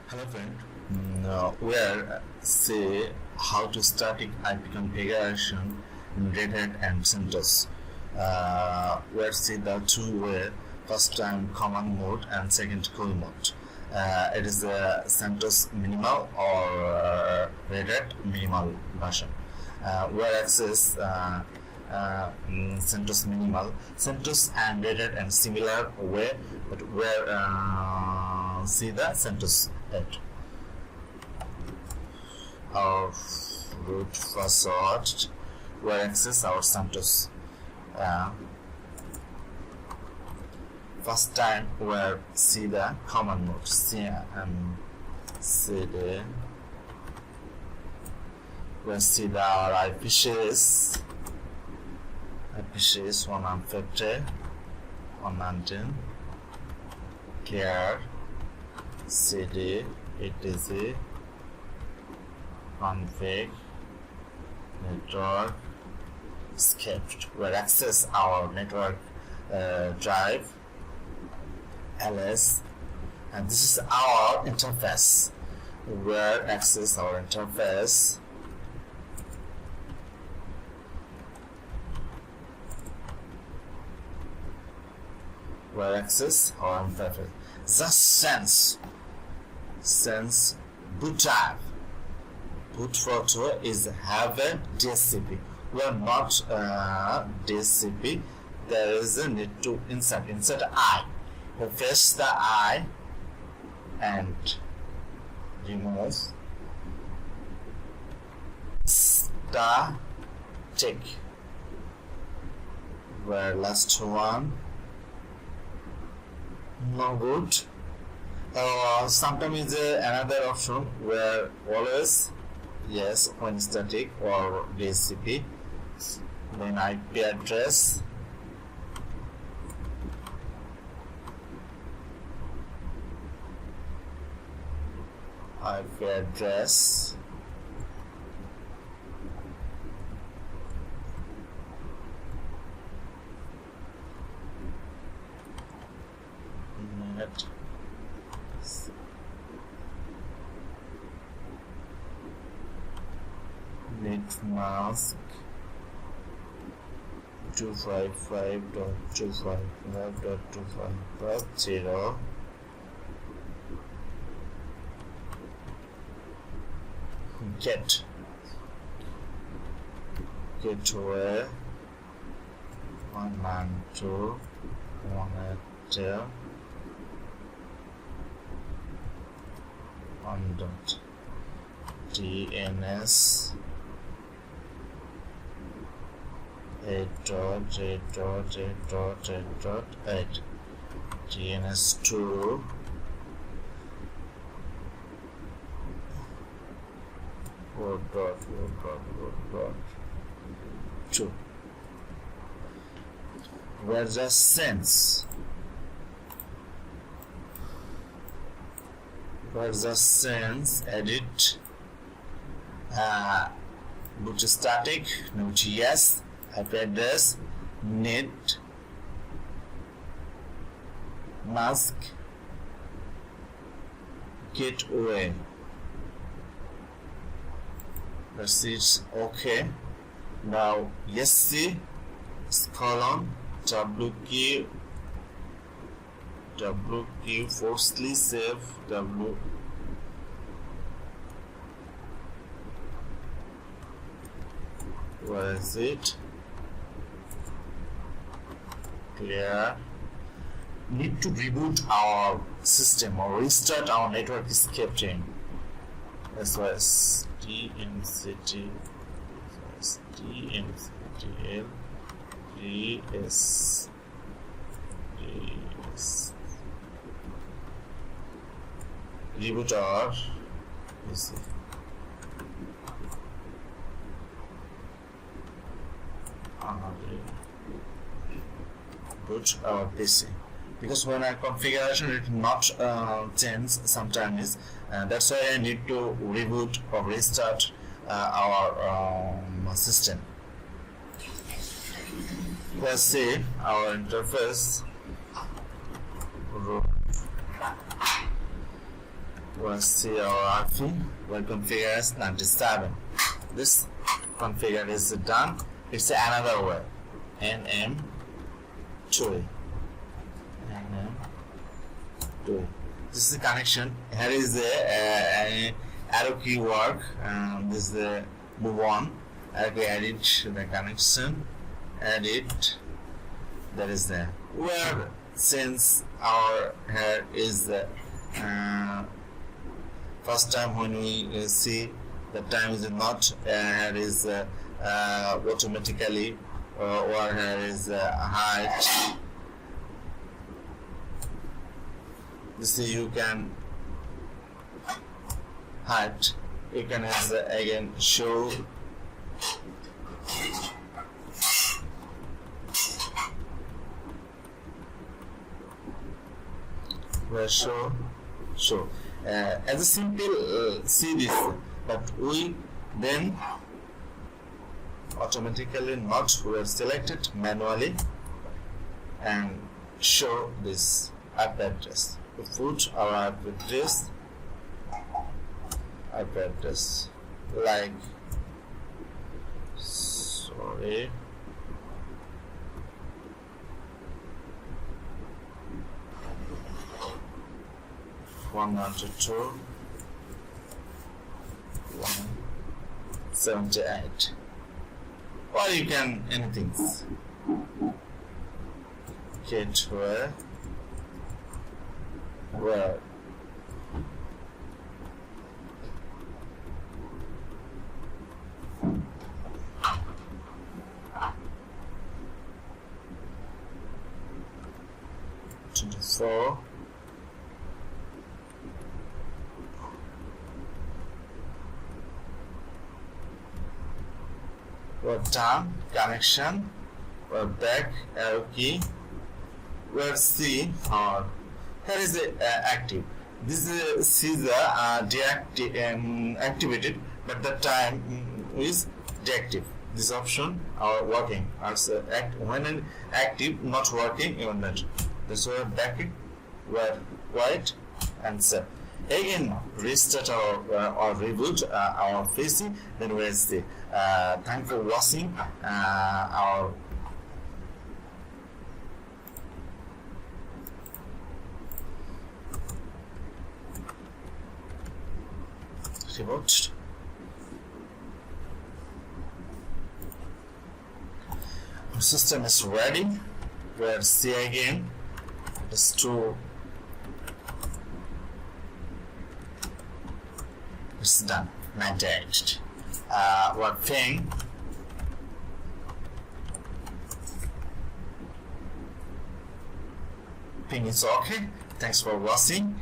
Hello friend, we'll see how to static IP configuration in Red Hat and CentOS. We'll see the two way, first time command mode and second cool mode. It is the CentOS minimal or Red Hat minimal version. We'll access CentOS minimal. CentOS and Red Hat and similar way, but we'll see the CentOS it. Our root password will access our CentOS. First time we'll see the command mode cd. We'll see our IP shares 150 119 clear cd etc config network script will access our network drive ls, and this is our interface. We'll access our interface. We'll access our interface. Just sense boot type BOOTPROTO is have a DHCP. We are not DHCP. There is a need to insert I. We fetch the I and remove static. Where last one no good. Sometimes another option where always yes when static or DHCP, then IP address NETEMASK 255.255.255.0 gateway 192.180 DNS 8.8.8.8.8 DNS2 4.4.4.2 where the sense edit boot static Node.js IP address NETEMASK gateway. That's it. Okay. Now ESC colon W key forcefully save W. Where is it? Clear. Need to reboot our system or restart our network scripting. DMCTL PS reboot our PC. Boot our PC, because when I configuration it not change sometimes, that's why I need to reboot or restart our system. Let's see our interface. we'll see our RP. We'll configure as 97. This configure is done. It's another way. nmtui. This is the connection. Here is the arrow key work. This is the move on. I will edit the connection. Edit. That is there. Where since our here is the first time when we see the time is not here is automatically or here is height. This you can height. You can again show where show as a simple see this, but we then automatically not we are selected manually and show this IP address. We put our IP address like sorry 192.178, or you can anything gateway where so we're done connection, we're back arrow key, we're C or here is the active. This is activated, but the time is deactive. This option are working as when an active not working even that. This way back it were white and set. Again restart or reboot our PC. Then we'll see. Thanks for watching our reboot. Our system is ready. We'll see again. Just to it's done. 98. What thing? Ping is okay. Thanks for watching.